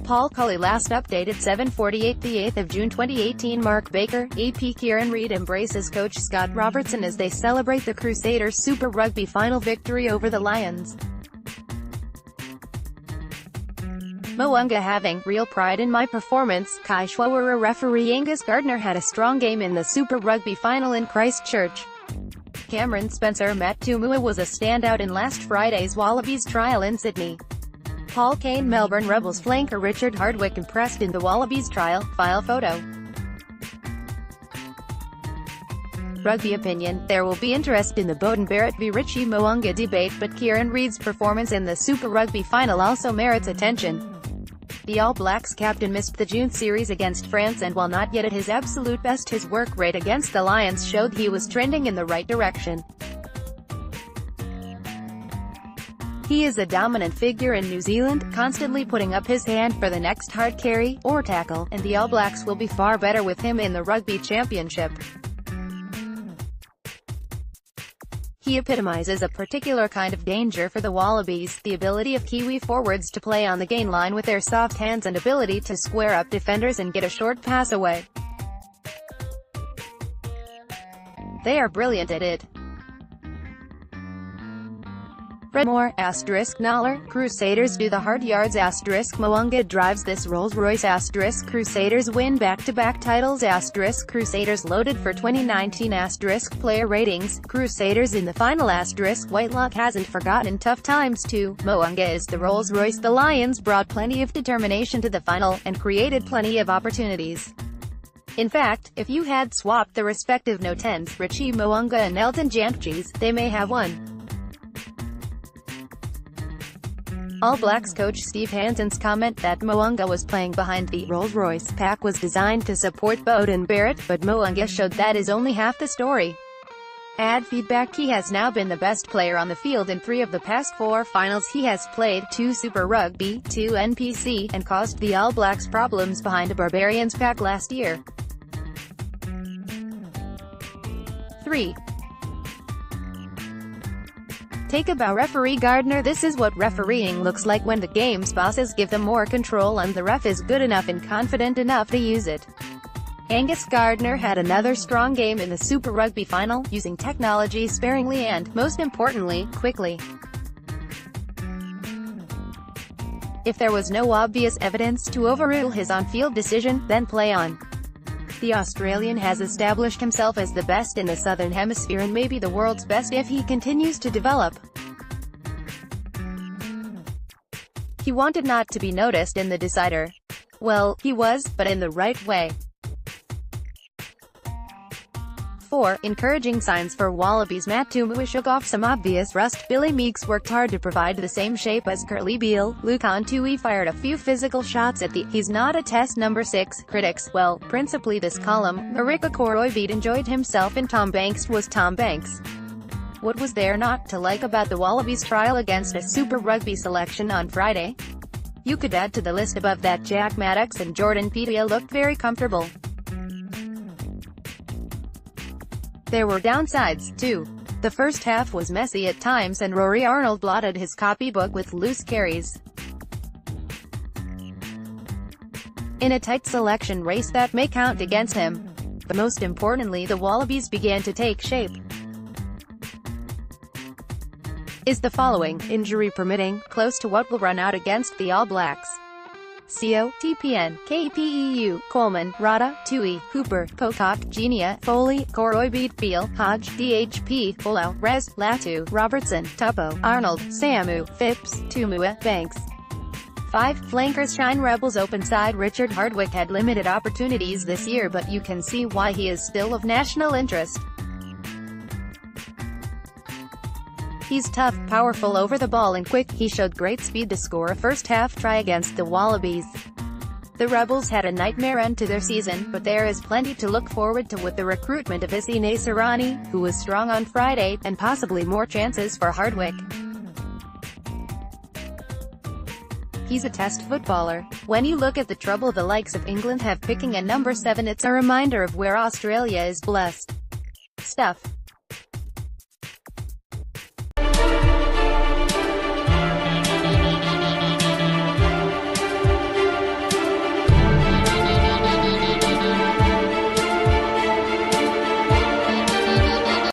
Paul CULLY Last updated 7:48 the 8th of June 2018. Mark Baker, AP Kieran Read embraces coach Scott Robertson as they celebrate the Crusaders Super Rugby final victory over the Lions. Mo'unga having real pride in my performance. Schwoerer referee Angus Gardner had a strong game in the Super Rugby final in Christchurch. Cameron Spencer Matt Toomua was a standout in last Friday's Wallabies trial in Sydney. Kane Melbourne Rebels flanker Richard Hardwick impressed in the Wallabies trial. File photo. Rugby opinion. There will be interest in the Beauden Barrett v Richie Mo'unga debate, but Kieran Read's performance in the Super Rugby final also merits attention. The All Blacks captain missed the June series against France, and while not yet at his absolute best, his work rate against the Lions showed he was trending in the right direction. He is a dominant figure in New Zealand, constantly putting up his hand for the next hard carry, or tackle, and the All Blacks will be far better with him in the Rugby Championship. He epitomizes a particular kind of danger for the Wallabies, the ability of Kiwi forwards to play on the gain line with their soft hands and ability to square up defenders and get a short pass away. They are brilliant at it. Redmore, Noller, Crusaders do the hard yards, Mo'unga drives this Rolls-Royce, Crusaders win back-to-back titles, Crusaders loaded for 2019, player ratings, Crusaders in the final, Whitelock hasn't forgotten tough times too, Mo'unga is the Rolls-Royce. The Lions brought plenty of determination to the final, and created plenty of opportunities. In fact, if you had swapped the respective No 10s, Richie Mo'unga and Elton Jantjies, they may have won. All Blacks coach Steve Hansen's comment that Mo'unga was playing behind the Rolls-Royce pack was designed to support Beauden Barrett, but Mo'unga showed that is only half the story. Add feedback. He has now been the best player on the field in 3 of the past 4 finals he has played, 2 Super Rugby, 2 NPC, and caused the All Blacks problems behind a Barbarians pack last year. 3. Take a bow. Referee Gardner. This is what refereeing looks like when the game's bosses give them more control and the ref is good enough and confident enough to use it. Angus Gardner had another strong game in the Super Rugby final, using technology sparingly and, most importantly, quickly. If there was no obvious evidence to overrule his on-field decision, then play on. The Australian has established himself as the best in the Southern Hemisphere and maybe the world's best if he continues to develop. He wanted not to be noticed in the decider. Well, he was, but in the right way. 4. Encouraging signs for Wallabies. Matt Toomua shook off some obvious rust. Billy Meakes worked hard to provide the same shape as Curly Beale. Luke Ontui fired a few physical shots at the "he's not a test number 6" critics. Well, principally this column. Marika Koroibete enjoyed himself and Tom Banks was Tom Banks. What was there not to like about the Wallabies trial against a Super Rugby selection on Friday? You could add to the list above that Jack Maddox and Jordan Petia looked very comfortable. There were downsides, too. The first half was messy at times and Rory Arnold blotted his copybook with loose carries. In a tight selection race that may count against him. But most importantly, the Wallabies began to take shape. Is the following, injury permitting, close to what will run out against the All Blacks? CO, TPN, KPEU, Coleman, Rada, Tui, Hooper, Pocock, Genia, Foley, Koroibete, Beale, Hodge, DHP, Folau, Rez, Latu, Robertson, Tuppo, Arnold, Samu, Phipps, Toomua, Banks. 5. Flankers shine. Rebels open side Richard Hardwick had limited opportunities this year, but you can see why he is still of national interest. He's tough, powerful over the ball and quick. He showed great speed to score a first-half try against the Wallabies. The Rebels had a nightmare end to their season, but there is plenty to look forward to with the recruitment of Isi Naisarani, who was strong on Friday, and possibly more chances for Hardwick. He's a test footballer. When you look at the trouble the likes of England have picking a number 7, it's a reminder of where Australia is blessed. Stuff.